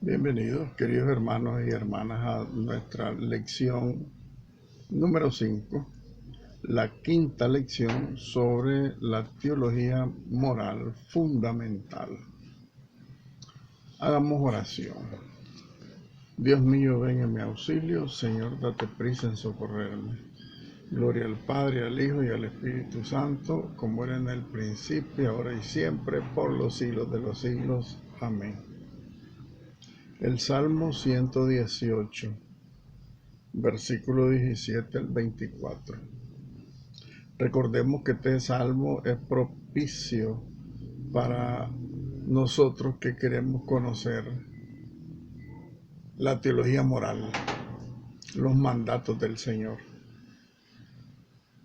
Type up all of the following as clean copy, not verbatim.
Bienvenidos, queridos hermanos y hermanas, a nuestra lección número 5, la quinta lección sobre la teología moral fundamental. Hagamos oración. Dios mío, ven en mi auxilio. Señor, date prisa en socorrerme. Gloria al Padre, al Hijo y al Espíritu Santo, como era en el principio, ahora y siempre, por los siglos de los siglos. Amén. El Salmo 118. Versículo 17 al 24. Recordemos que este salmo es propicio para nosotros que queremos conocer la teología moral, los mandatos del Señor.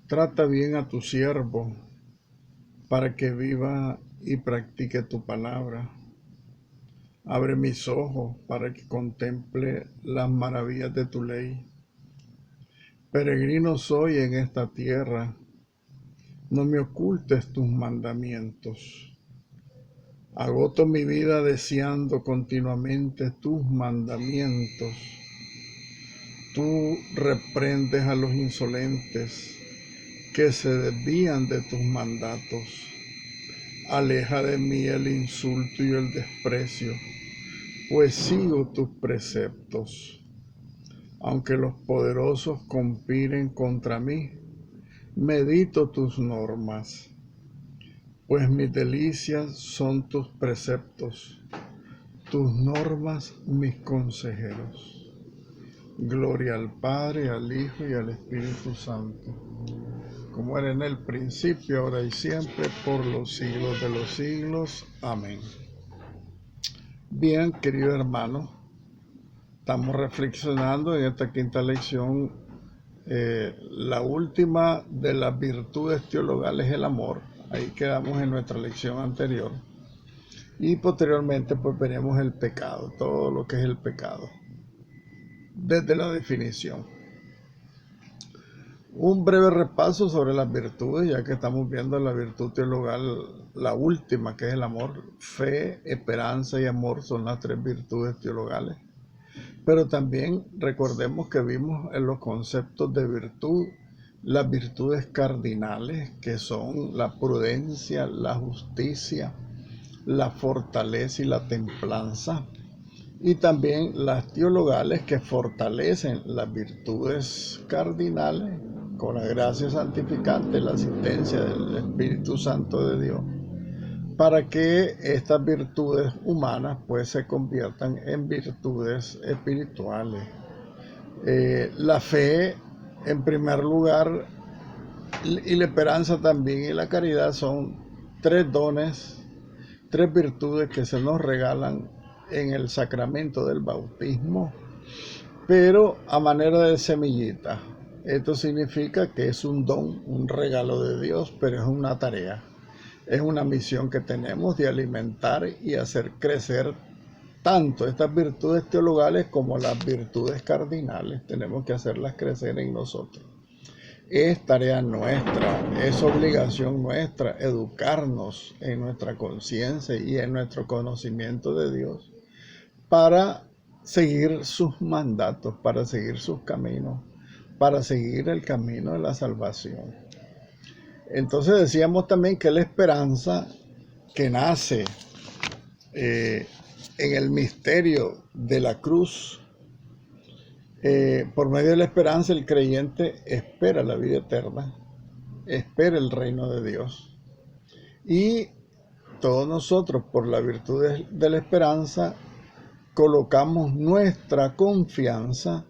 Trata bien a tu siervo para que viva y practique tu palabra. Abre mis ojos para que contemple las maravillas de tu ley. Peregrino soy en esta tierra, no me ocultes tus mandamientos. Agoto mi vida deseando continuamente tus mandamientos. Tú reprendes a los insolentes que se desvían de tus mandatos. Aleja de mí el insulto y el desprecio, pues sigo tus preceptos. Aunque los poderosos conspiren contra mí, medito tus normas, pues mis delicias son tus preceptos, tus normas mis consejeros. Gloria al Padre, al Hijo y al Espíritu Santo, como era en el principio, ahora y siempre, por los siglos de los siglos. Amén. Bien, querido hermano, estamos reflexionando en esta quinta lección, la última de las virtudes teologales, el amor. Ahí quedamos en nuestra lección anterior. Y posteriormente pues veremos el pecado, todo lo que es el pecado, desde la definición. Un breve repaso sobre las virtudes, ya que estamos viendo la virtud teologal, la última, que es el amor. Fe, esperanza y amor son las tres virtudes teologales. Pero también recordemos que vimos en los conceptos de virtud las virtudes cardinales, que son la prudencia, la justicia, la fortaleza y la templanza. Y también las teologales, que fortalecen las virtudes cardinales con la gracia santificante, la asistencia del Espíritu Santo de Dios, para que estas virtudes humanas pues se conviertan en virtudes espirituales. La fe, en primer lugar, y la esperanza también, y la caridad son tres dones, tres virtudes que se nos regalan en el sacramento del bautismo, pero a manera de semillita. Esto significa que es un don, un regalo de Dios, pero es una tarea. Es una misión que tenemos de alimentar y hacer crecer tanto estas virtudes teologales como las virtudes cardinales. Tenemos que hacerlas crecer en nosotros. Es tarea nuestra, es obligación nuestra educarnos en nuestra conciencia y en nuestro conocimiento de Dios para seguir sus mandatos, para seguir sus caminos, para seguir el camino de la salvación. Entonces decíamos también que la esperanza que nace en el misterio de la cruz, por medio de la esperanza el creyente espera la vida eterna, espera el reino de Dios. Y todos nosotros, por la virtud de la esperanza, colocamos nuestra confianza,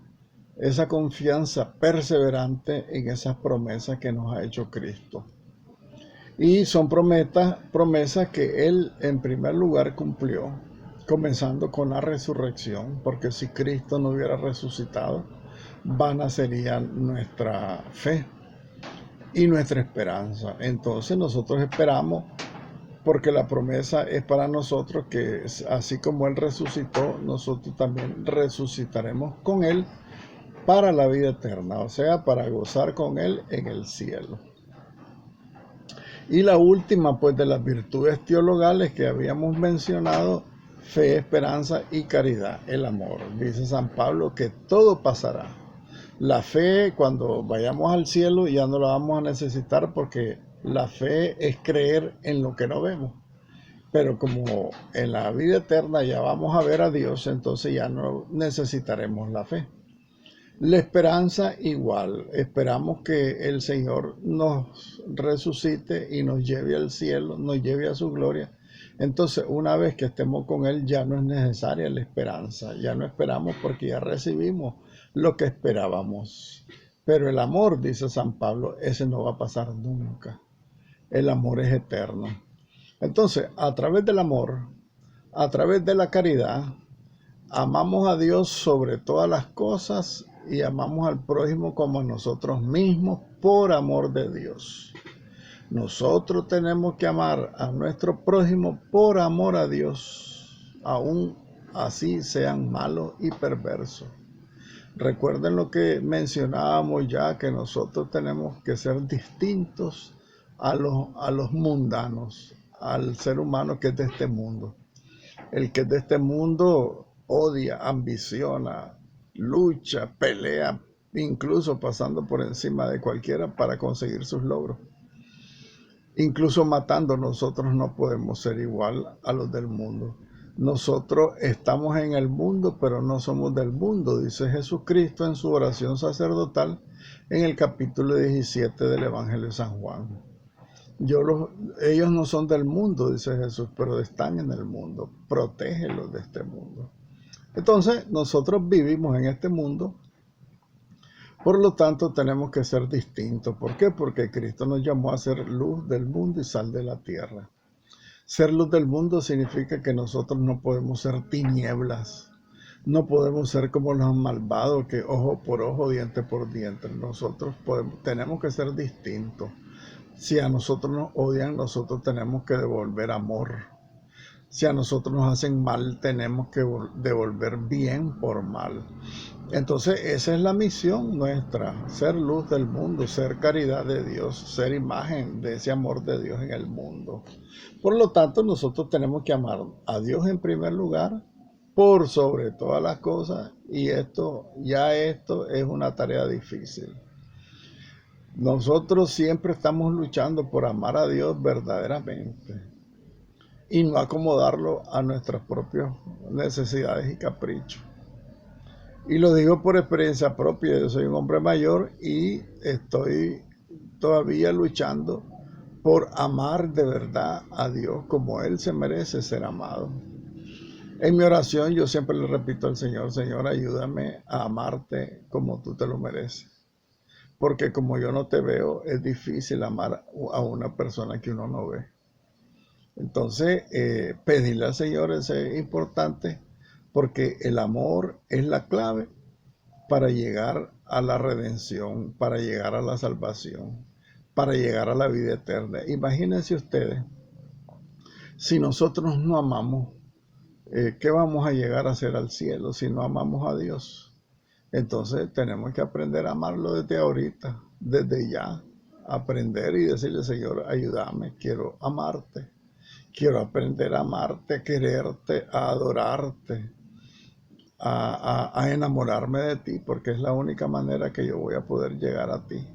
esa confianza perseverante en esas promesas que nos ha hecho Cristo. Y son promesas que Él en primer lugar cumplió, comenzando con la resurrección, porque si Cristo no hubiera resucitado, vana sería nuestra fe y nuestra esperanza. Entonces nosotros esperamos, porque la promesa es para nosotros, que así como Él resucitó, nosotros también resucitaremos con Él para la vida eterna, o sea, para gozar con Él en el cielo. Y la última pues de las virtudes teologales que habíamos mencionado fe, esperanza y caridad, el amor. Dice San Pablo que todo pasará. La fe, cuando vayamos al cielo, ya no la vamos a necesitar porque la fe es creer en lo que no vemos. Pero como en la vida eterna ya vamos a ver a Dios, entonces ya no necesitaremos la fe. La esperanza igual, esperamos que el Señor nos resucite y nos lleve al cielo, nos lleve a su gloria. Entonces, una vez que estemos con Él, ya no es necesaria la esperanza, ya no esperamos porque ya recibimos lo que esperábamos. Pero el amor, dice San Pablo, ese no va a pasar nunca. El amor es eterno. Entonces, a través del amor, a través de la caridad, amamos a Dios sobre todas las cosas y amamos al prójimo como a nosotros mismos por amor de Dios. Nosotros tenemos que amar a nuestro prójimo por amor a Dios, aun así sean malos y perversos. Recuerden lo que mencionábamos ya, que nosotros tenemos que ser distintos a los mundanos, al ser humano que es de este mundo. El que es de este mundo odia, ambiciona, lucha, pelea, incluso pasando por encima de cualquiera para conseguir sus logros. Incluso matando, nosotros no podemos ser igual a los del mundo. Nosotros estamos en el mundo, pero no somos del mundo, dice Jesucristo en su oración sacerdotal en el capítulo 17 del Evangelio de San Juan. Ellos no son del mundo, dice Jesús, pero están en el mundo. Protégelos de este mundo. Entonces, nosotros vivimos en este mundo, por lo tanto, tenemos que ser distintos. ¿Por qué? Porque Cristo nos llamó a ser luz del mundo y sal de la tierra. Ser luz del mundo significa que nosotros no podemos ser tinieblas. No podemos ser como los malvados, que ojo por ojo, diente por diente. Nosotros tenemos que ser distintos. Si a nosotros nos odian, nosotros tenemos que devolver amor. Si a nosotros nos hacen mal, tenemos que devolver bien por mal. Entonces, esa es la misión nuestra, ser luz del mundo, ser caridad de Dios, ser imagen de ese amor de Dios en el mundo. Por lo tanto, nosotros tenemos que amar a Dios en primer lugar, por sobre todas las cosas, y esto es una tarea difícil. Nosotros siempre estamos luchando por amar a Dios verdaderamente y no acomodarlo a nuestras propias necesidades y caprichos. Y lo digo por experiencia propia, yo soy un hombre mayor y estoy todavía luchando por amar de verdad a Dios como Él se merece ser amado. En mi oración yo siempre le repito al Señor, Señor, ayúdame a amarte como tú te lo mereces. Porque como yo no te veo, es difícil amar a una persona que uno no ve. Entonces, pedirle al Señor es importante porque el amor es la clave para llegar a la redención, para llegar a la salvación, para llegar a la vida eterna. Imagínense ustedes, si nosotros no amamos, ¿qué vamos a llegar a hacer al cielo si no amamos a Dios? Entonces tenemos que aprender a amarlo desde ahorita, desde ya, aprender y decirle, Señor, ayúdame, quiero amarte. Quiero aprender a amarte, a quererte, a adorarte, a enamorarme de ti, porque es la única manera que yo voy a poder llegar a ti.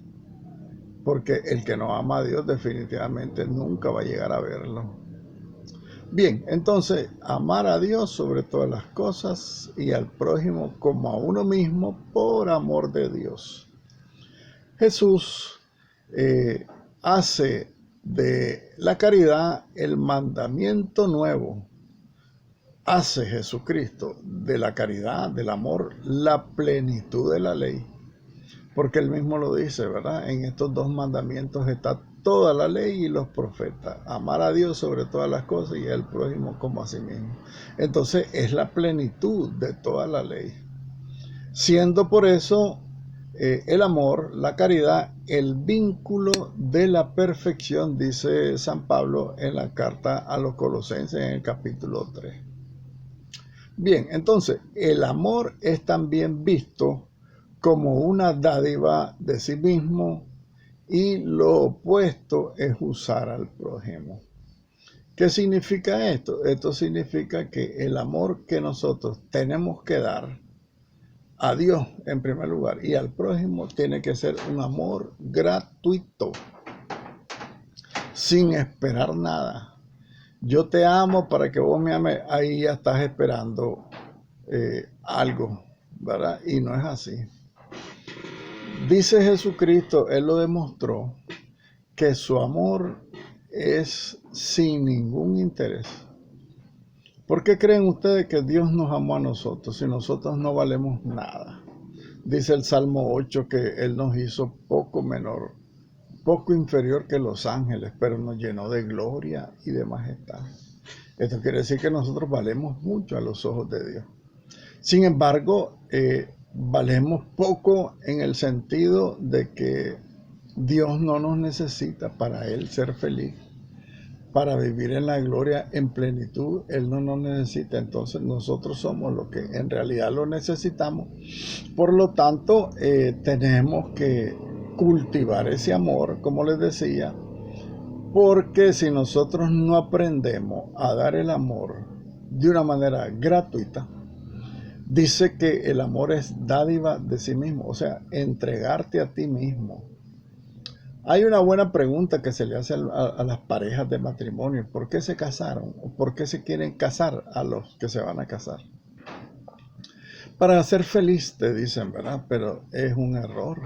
Porque el que no ama a Dios definitivamente nunca va a llegar a verlo. Bien, entonces, amar a Dios sobre todas las cosas y al prójimo como a uno mismo por amor de Dios. Jesús hace de la caridad el mandamiento nuevo. Hace Jesucristo de la caridad, del amor, la plenitud de la ley. Porque él mismo lo dice, ¿verdad? En estos dos mandamientos está toda la ley y los profetas. Amar a Dios sobre todas las cosas y al prójimo como a sí mismo. Entonces es la plenitud de toda la ley. Siendo por eso el amor, la caridad, el vínculo de la perfección, dice San Pablo en la carta a los Colosenses en el capítulo 3. Bien, entonces el amor es también visto como una dádiva de sí mismo y lo opuesto es usar al prójimo. ¿Qué significa esto? Esto significa que el amor que nosotros tenemos que dar a Dios en primer lugar y al prójimo tiene que ser un amor gratuito, sin esperar nada. Yo te amo para que vos me ames, ahí ya estás esperando algo, ¿verdad? Y no es así. Dice Jesucristo, Él lo demostró, que su amor es sin ningún interés. ¿Por qué creen ustedes que Dios nos amó a nosotros si nosotros no valemos nada? Dice el Salmo 8 que Él nos hizo poco menor, poco inferior que los ángeles, pero nos llenó de gloria y de majestad. Esto quiere decir que nosotros valemos mucho a los ojos de Dios. Sin embargo, valemos poco en el sentido de que Dios no nos necesita para Él ser feliz, para vivir en la gloria en plenitud. Él no nos necesita, entonces nosotros somos los que en realidad lo necesitamos. Por lo tanto, tenemos que cultivar ese amor, como les decía, porque si nosotros no aprendemos a dar el amor de una manera gratuita, dice que el amor es dádiva de sí mismo, o sea, entregarte a ti mismo. Hay una buena pregunta que se le hace a las parejas de matrimonio. ¿Por qué se casaron? ¿O por qué se quieren casar a los que se van a casar? Para ser feliz, te dicen, ¿verdad? Pero es un error.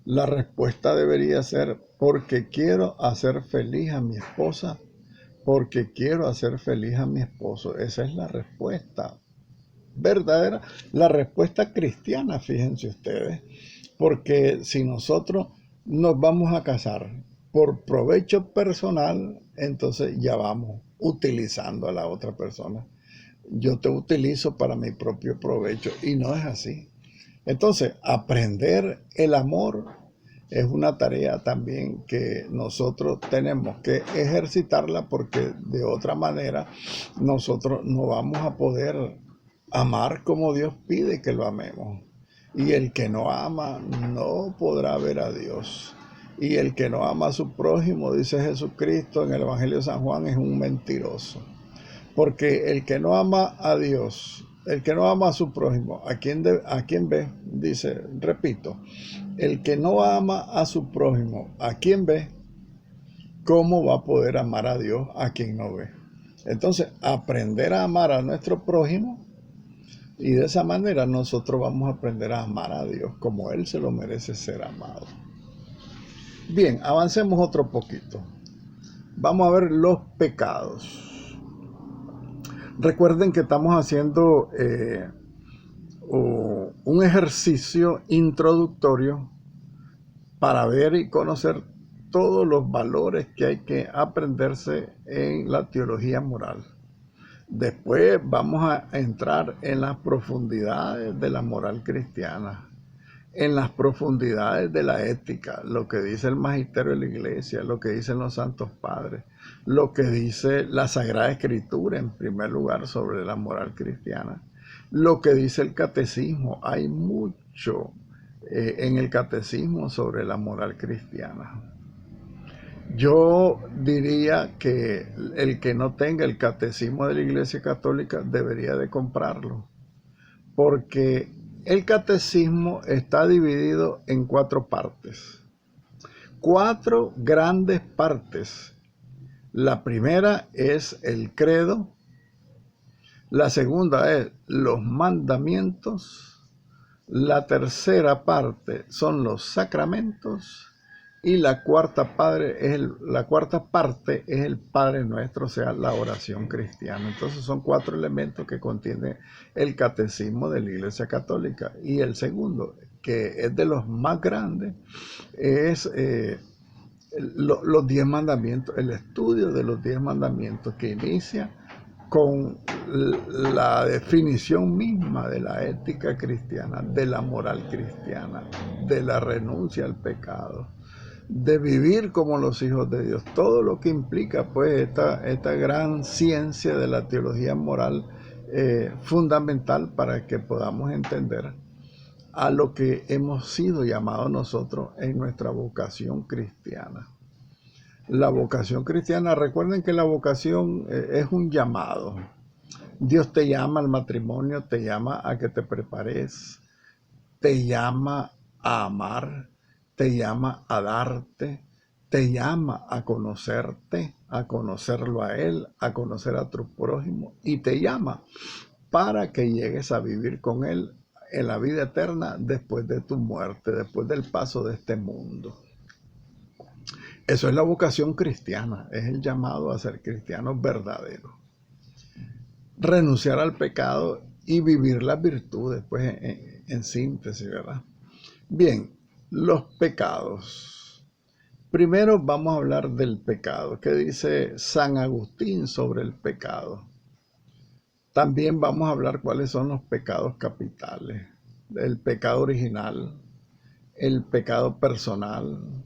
La respuesta debería ser porque quiero hacer feliz a mi esposa, porque quiero hacer feliz a mi esposo. Esa es la respuesta verdadera, la respuesta cristiana, fíjense ustedes. Porque si nosotros nos vamos a casar por provecho personal, entonces ya vamos utilizando a la otra persona. Yo te utilizo para mi propio provecho y no es así. Entonces, aprender el amor es una tarea también que nosotros tenemos que ejercitarla, porque de otra manera nosotros no vamos a poder amar como Dios pide que lo amemos. Y el que no ama no podrá ver a Dios. Y el que no ama a su prójimo, dice Jesucristo en el Evangelio de San Juan, es un mentiroso. Porque el que no ama a Dios, el que no ama a su prójimo, ¿a quién ve? Dice, repito, el que no ama a su prójimo, ¿a quién ve? ¿Cómo va a poder amar a Dios a quien no ve? Entonces, aprender a amar a nuestro prójimo, y de esa manera nosotros vamos a aprender a amar a Dios como Él se lo merece ser amado. Bien, avancemos otro poquito. Vamos a ver los pecados. Recuerden que estamos haciendo un ejercicio introductorio para ver y conocer todos los valores que hay que aprenderse en la teología moral. Después vamos a entrar en las profundidades de la moral cristiana, en las profundidades de la ética, lo que dice el magisterio de la iglesia, lo que dicen los santos padres, lo que dice la Sagrada Escritura en primer lugar sobre la moral cristiana, lo que dice el catecismo. Hay mucho en el catecismo sobre la moral cristiana. Yo diría que el que no tenga el catecismo de la Iglesia Católica debería de comprarlo, porque el catecismo está dividido en 4 partes, 4 grandes partes. La primera es el credo, la segunda es los mandamientos, la tercera parte son los sacramentos, y la cuarta parte es el Padre Nuestro, o sea, la oración cristiana. Entonces son 4 elementos que contiene el catecismo de la Iglesia Católica. Y el segundo, que es de los más grandes, es los 10 mandamientos, el estudio de los 10 mandamientos, que inicia con la definición misma de la ética cristiana, de la moral cristiana, de la renuncia al pecado, de vivir como los hijos de Dios, todo lo que implica pues esta gran ciencia de la teología moral, fundamental para que podamos entender a lo que hemos sido llamados nosotros en nuestra vocación cristiana. La vocación cristiana, recuerden que la vocación es un llamado. Dios te llama al matrimonio, te llama a que te prepares, te llama a amar, te llama a darte, te llama a conocerte, a conocerlo a Él, a conocer a tu prójimo, y te llama para que llegues a vivir con Él en la vida eterna después de tu muerte, después del paso de este mundo. Eso es la vocación cristiana, es el llamado a ser cristianos verdaderos. Renunciar al pecado y vivir las virtudes, pues en síntesis, ¿verdad? Bien, los pecados. Primero vamos a hablar del pecado. ¿Qué dice San Agustín sobre el pecado? También vamos a hablar cuáles son los pecados capitales. El pecado original, el pecado personal,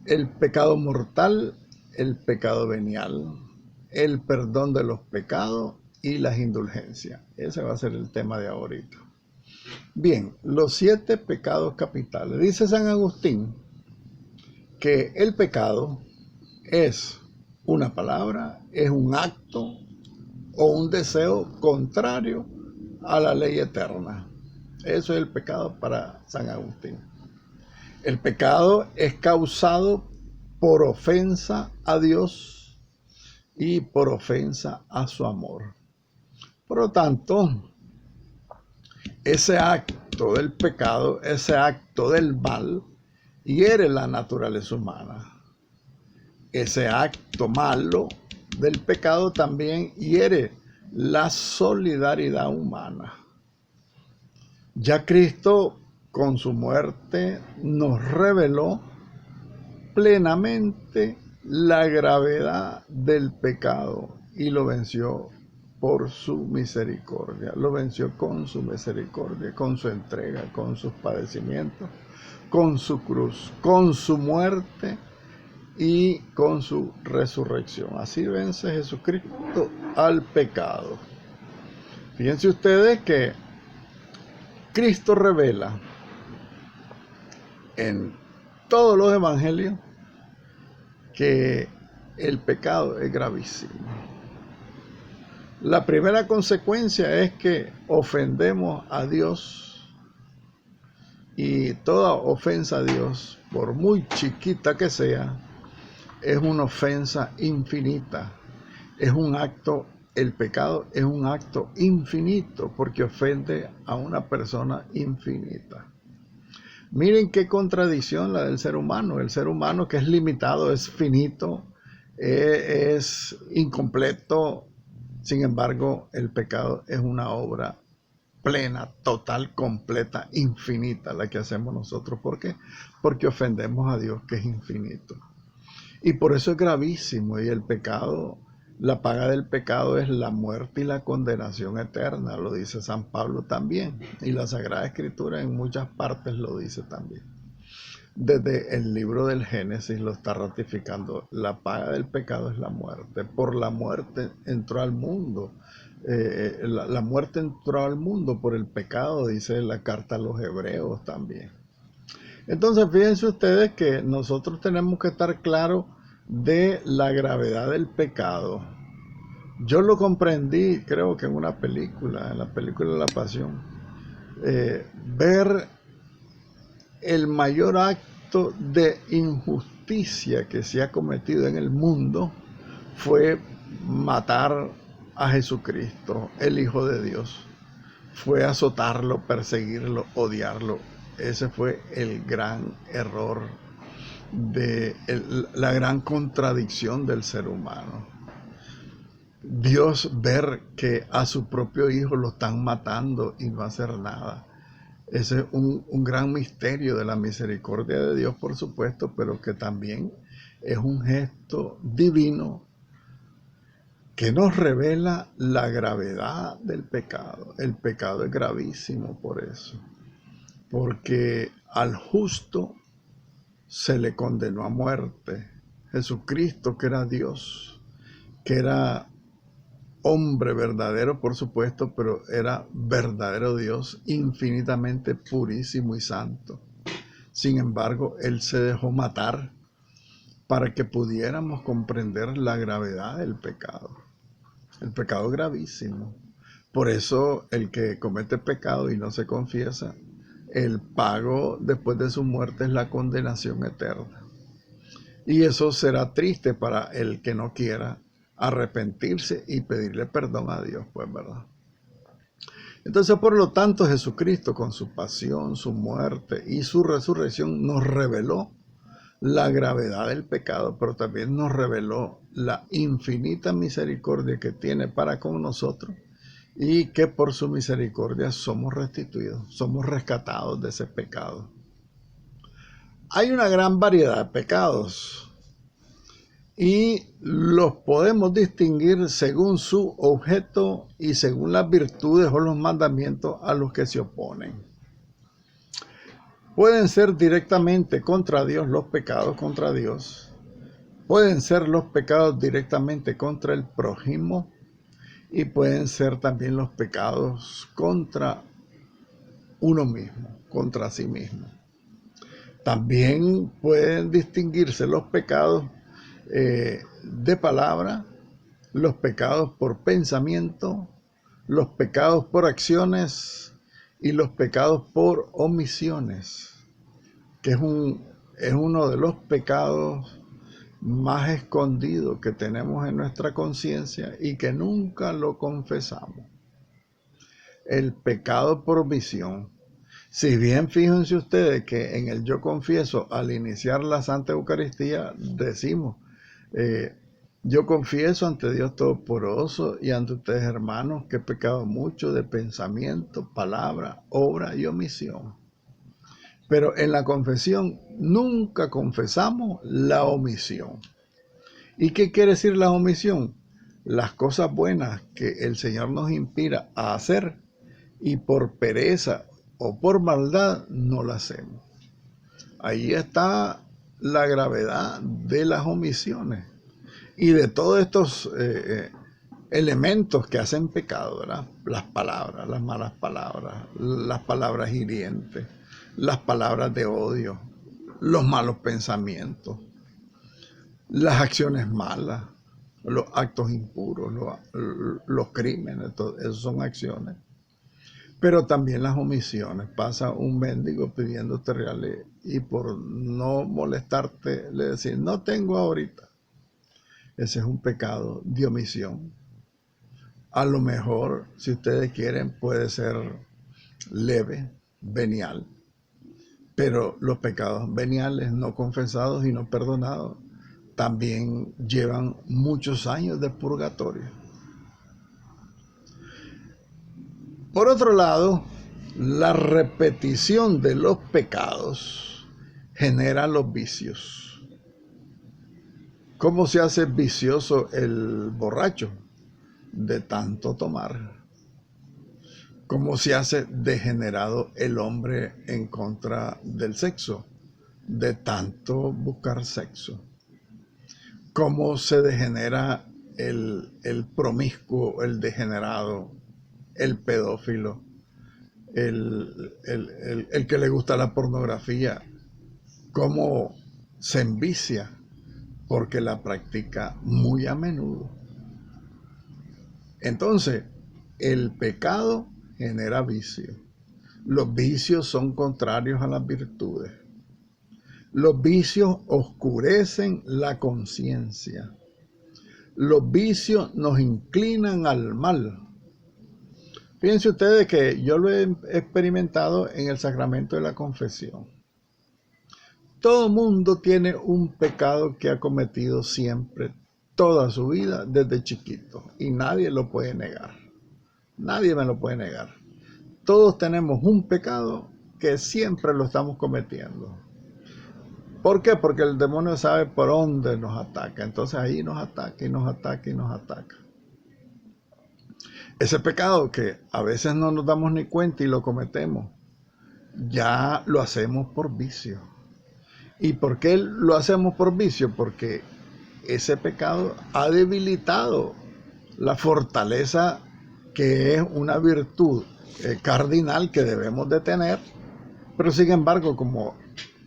el pecado mortal, el pecado venial, el perdón de los pecados y las indulgencias. Ese va a ser el tema de ahorita. Bien, los 7 pecados capitales. Dice San Agustín que el pecado es una palabra, es un acto o un deseo contrario a la ley eterna. Eso es el pecado para San Agustín. El pecado es causado por ofensa a Dios y por ofensa a su amor. Por lo tanto, ese acto del pecado, ese acto del mal, hiere la naturaleza humana. Ese acto malo del pecado también hiere la solidaridad humana. Ya Cristo, con su muerte, nos reveló plenamente la gravedad del pecado y lo venció por su misericordia, lo venció con su misericordia, con su entrega, con sus padecimientos, con su cruz, con su muerte y con su resurrección. Así vence Jesucristo al pecado. Fíjense ustedes que Cristo revela en todos los evangelios que el pecado es gravísimo. La primera consecuencia es que ofendemos a Dios, y toda ofensa a Dios, por muy chiquita que sea, es una ofensa infinita. Es un acto, el pecado es un acto infinito porque ofende a una persona infinita. Miren qué contradicción la del ser humano. El ser humano, que es limitado, es finito, es incompleto. Sin embargo, el pecado es una obra plena, total, completa, infinita la que hacemos nosotros. ¿Por qué? Porque ofendemos a Dios, que es infinito. Y por eso es gravísimo. Y el pecado, la paga del pecado es la muerte y la condenación eterna, lo dice San Pablo también. Y la Sagrada Escritura en muchas partes lo dice también. Desde el libro del Génesis lo está ratificando. La paga del pecado es la muerte. Por la muerte entró al mundo. La muerte entró al mundo por el pecado, dice la carta a los Hebreos también. Entonces, fíjense ustedes que nosotros tenemos que estar claros de la gravedad del pecado. Yo lo comprendí, creo que en una película, en la película de La Pasión. Ver el mayor acto de injusticia que se ha cometido en el mundo fue matar a Jesucristo, el Hijo de Dios. Fue azotarlo, perseguirlo, odiarlo. Ese fue el gran error, la gran contradicción del ser humano. Dios ver que a su propio hijo lo están matando y no hacer nada. Ese es un gran misterio de la misericordia de Dios, por supuesto, pero que también es un gesto divino que nos revela la gravedad del pecado. El pecado es gravísimo por eso, porque al justo se le condenó a muerte. Jesucristo, que era Dios, que era hombre verdadero, por supuesto, pero era verdadero Dios, infinitamente purísimo y santo. Sin embargo, Él se dejó matar para que pudiéramos comprender la gravedad del pecado. El pecado es gravísimo. Por eso el que comete pecado y no se confiesa, el pago después de su muerte es la condenación eterna. Y eso será triste para el que no quiera arrepentirse y pedirle perdón a Dios, pues, ¿verdad? Entonces, por lo tanto, Jesucristo con su pasión, su muerte y su resurrección nos reveló la gravedad del pecado, pero también nos reveló la infinita misericordia que tiene para con nosotros y que por su misericordia somos restituidos, somos rescatados de ese pecado. Hay una gran variedad de pecados y los podemos distinguir según su objeto y según las virtudes o los mandamientos a los que se oponen. Pueden ser directamente contra Dios los pecados contra Dios. Pueden ser los pecados directamente contra el prójimo y pueden ser también los pecados contra uno mismo, contra sí mismo. También pueden distinguirse los pecados de palabra, los pecados por pensamiento, los pecados por acciones y los pecados por omisiones, que es uno de los pecados más escondidos que tenemos en nuestra conciencia y que nunca lo confesamos. El pecado por omisión. Si bien fíjense ustedes que en el yo confieso, al iniciar la Santa Eucaristía, decimos, yo confieso ante Dios Todopoderoso y ante ustedes, hermanos, que he pecado mucho de pensamiento, palabra, obra y omisión. Pero en la confesión nunca confesamos la omisión. ¿Y qué quiere decir la omisión? Las cosas buenas que el Señor nos inspira a hacer y por pereza o por maldad no la hacemos. Ahí está la gravedad de las omisiones y de todos estos elementos que hacen pecado, ¿verdad? Las palabras, las malas palabras, las palabras hirientes, las palabras de odio, los malos pensamientos, las acciones malas, los actos impuros, los crímenes, todo eso son acciones. Pero también las omisiones. Pasa un mendigo pidiéndote reales y por no molestarte le decís, no tengo ahorita. Ese es un pecado de omisión. A lo mejor, si ustedes quieren, puede ser leve, venial. Pero los pecados veniales, no confesados y no perdonados, también llevan muchos años de purgatorio. Por otro lado, la repetición de los pecados genera los vicios. ¿Cómo se hace vicioso el borracho? De tanto tomar. ¿Cómo se hace degenerado el hombre en contra del sexo? De tanto buscar sexo. ¿Cómo se degenera el promiscuo, el degenerado, el pedófilo, el que le gusta la pornografía? ¿Cómo se envicia? Porque la practica muy a menudo. Entonces, el pecado genera vicio. Los vicios son contrarios a las virtudes. Los vicios oscurecen la conciencia. Los vicios nos inclinan al mal. Fíjense ustedes que yo lo he experimentado en el sacramento de la confesión. Todo mundo tiene un pecado que ha cometido siempre, toda su vida, desde chiquito. Y nadie lo puede negar. Nadie me lo puede negar. Todos tenemos un pecado que siempre lo estamos cometiendo. ¿Por qué? Porque el demonio sabe por dónde nos ataca. Entonces ahí nos ataca y nos ataca y nos ataca. Ese pecado que a veces no nos damos ni cuenta y lo cometemos, ya lo hacemos por vicio. ¿Y por qué lo hacemos por vicio? Porque ese pecado ha debilitado la fortaleza que es una virtud cardinal que debemos de tener, pero sin embargo, como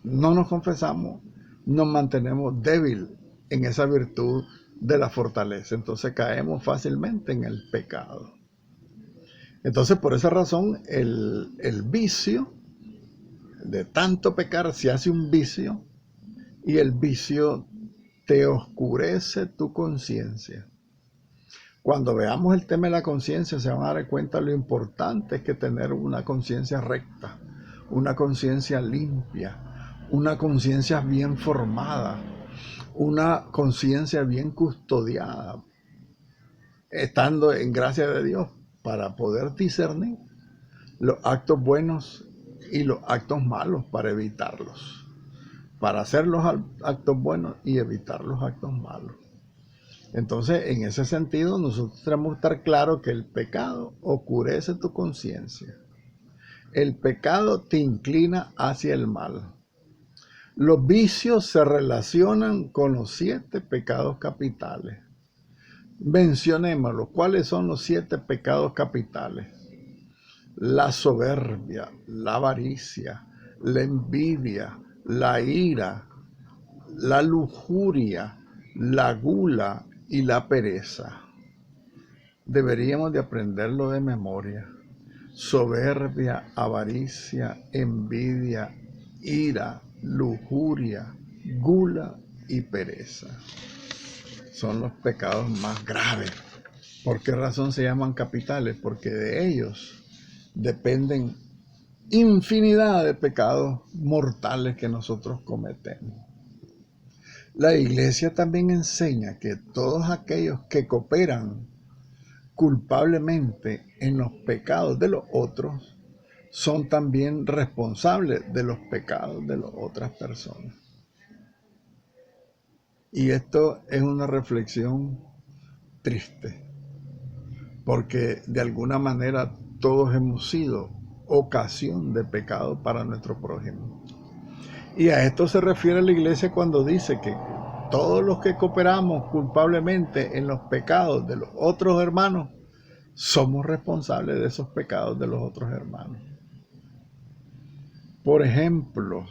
no nos confesamos, nos mantenemos débil en esa virtud de la fortaleza. Entonces caemos fácilmente en el pecado. Entonces por esa razón el vicio de tanto pecar se hace un vicio y el vicio te oscurece tu conciencia. Cuando veamos el tema de la conciencia se van a dar cuenta lo importante es que tener una conciencia recta, una conciencia limpia, una conciencia bien formada, una conciencia bien custodiada, estando en gracia de Dios para poder discernir los actos buenos y los actos malos para evitarlos, para hacer los actos buenos y evitar los actos malos. Entonces, en ese sentido, nosotros tenemos que estar claros que el pecado oscurece tu conciencia. El pecado te inclina hacia el mal. Los vicios se relacionan con los 7 pecados capitales. Mencionémoslos. ¿Cuáles son los 7 pecados capitales? La soberbia, la avaricia, la envidia, la ira, la lujuria, la gula y la pereza. Deberíamos de aprenderlo de memoria. Soberbia, avaricia, envidia, ira, lujuria, gula y pereza. Son los pecados más graves. ¿Por qué razón se llaman capitales? Porque de ellos dependen infinidad de pecados mortales que nosotros cometemos. La Iglesia también enseña que todos aquellos que cooperan culpablemente en los pecados de los otros son también responsables de los pecados de las otras personas. Y esto es una reflexión triste, porque de alguna manera todos hemos sido ocasión de pecado para nuestro prójimo. Y a esto se refiere la Iglesia cuando dice que todos los que cooperamos culpablemente en los pecados de los otros hermanos, somos responsables de esos pecados de los otros hermanos. Por ejemplo,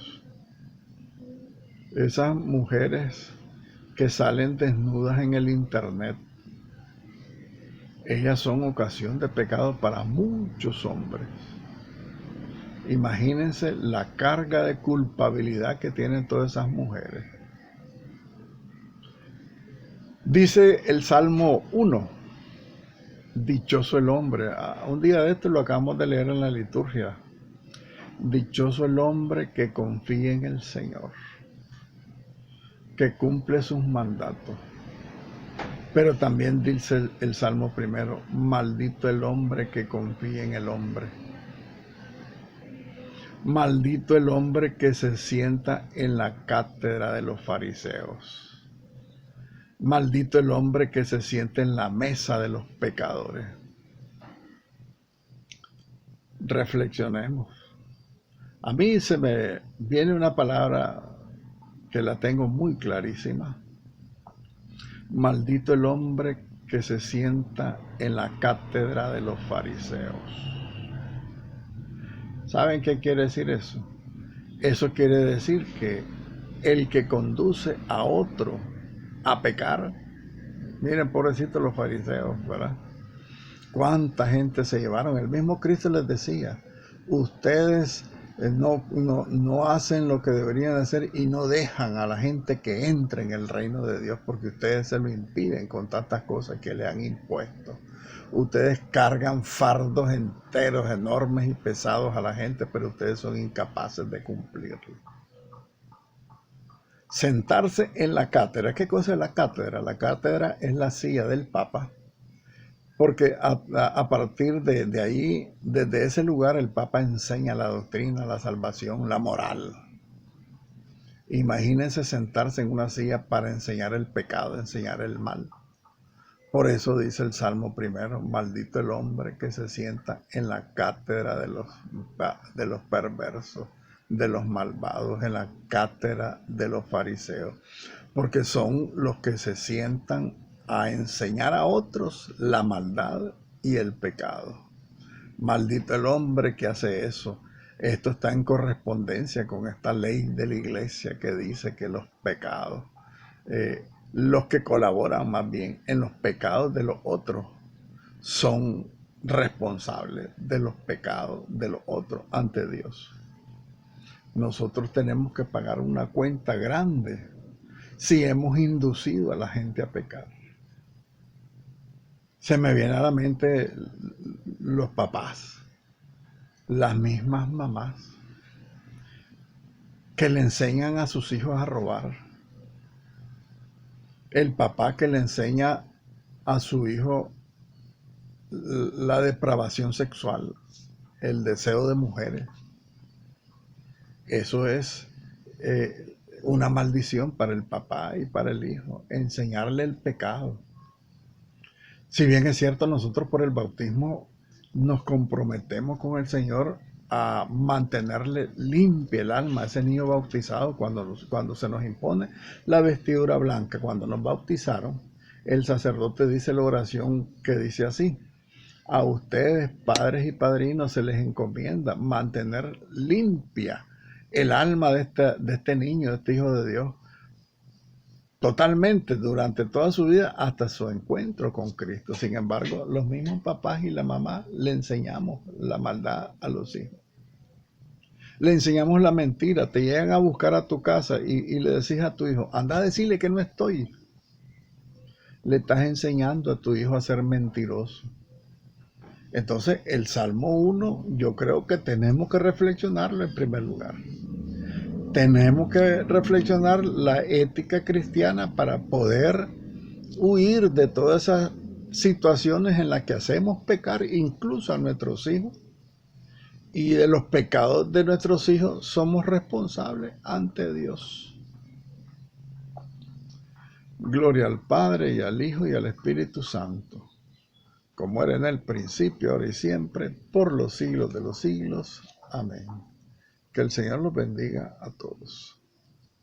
esas mujeres que salen desnudas en el internet, ellas son ocasión de pecado para muchos hombres. Imagínense la carga de culpabilidad que tienen todas esas mujeres. Dice el Salmo 1, dichoso el hombre. Un día de esto lo acabamos de leer en la liturgia. Dichoso el hombre que confía en el Señor, que cumple sus mandatos. Pero también dice el Salmo primero, maldito el hombre que confía en el hombre. Maldito el hombre que se sienta en la cátedra de los fariseos. Maldito el hombre que se sienta en la mesa de los pecadores. Reflexionemos. A mí se me viene una palabra que la tengo muy clarísima. Maldito el hombre que se sienta en la cátedra de los fariseos. ¿Saben qué quiere decir eso? Eso quiere decir que el que conduce a otro a pecar, miren, pobrecitos los fariseos, ¿verdad? ¿Cuánta gente se llevaron? El mismo Cristo les decía, ustedes no hacen lo que deberían hacer y no dejan a la gente que entre en el reino de Dios porque ustedes se lo impiden con tantas cosas que le han impuesto. Ustedes cargan fardos enteros, enormes y pesados a la gente, pero ustedes son incapaces de cumplirlo. Sentarse en la cátedra. ¿Qué cosa es la cátedra? La cátedra es la silla del Papa, porque a partir de ahí, desde ese lugar, el Papa enseña la doctrina, la salvación, la moral. Imagínense sentarse en una silla para enseñar el pecado, enseñar el mal. Por eso dice el Salmo primero, maldito el hombre que se sienta en la cátedra de los perversos, de los malvados, en la cátedra de los fariseos, porque son los que se sientan a enseñar a otros la maldad y el pecado. Maldito el hombre que hace eso. Esto está en correspondencia con esta ley de la iglesia que dice que los pecados, los que colaboran más bien en los pecados de los otros, son responsables de los pecados de los otros ante Dios. Nosotros tenemos que pagar una cuenta grande si hemos inducido a la gente a pecar. Se me viene a la mente los papás, las mismas mamás, que le enseñan a sus hijos a robar. El papá que le enseña a su hijo la depravación sexual, el deseo de mujeres. Eso es una maldición para el papá y para el hijo, enseñarle el pecado. Si bien es cierto, nosotros por el bautismo nos comprometemos con el Señor a mantenerle limpia el alma a ese niño bautizado cuando se nos impone la vestidura blanca. Cuando nos bautizaron, el sacerdote dice la oración que dice así: a ustedes, padres y padrinos, se les encomienda mantener limpia el alma de este niño, de este hijo de Dios, totalmente durante toda su vida hasta su encuentro con Cristo. Sin embargo, los mismos papás y la mamá le enseñamos la maldad a los hijos. Le enseñamos la mentira. Te llegan a buscar a tu casa y le decís a tu hijo: anda a decirle que no estoy. Le estás enseñando a tu hijo a ser mentiroso. Entonces, el Salmo 1, yo creo que tenemos que reflexionarlo en primer lugar. Tenemos que reflexionar la ética cristiana para poder huir de todas esas situaciones en las que hacemos pecar incluso a nuestros hijos, y de los pecados de nuestros hijos somos responsables ante Dios. Gloria al Padre y al Hijo y al Espíritu Santo, como era en el principio, ahora y siempre, por los siglos de los siglos. Amén. Que el Señor los bendiga a todos.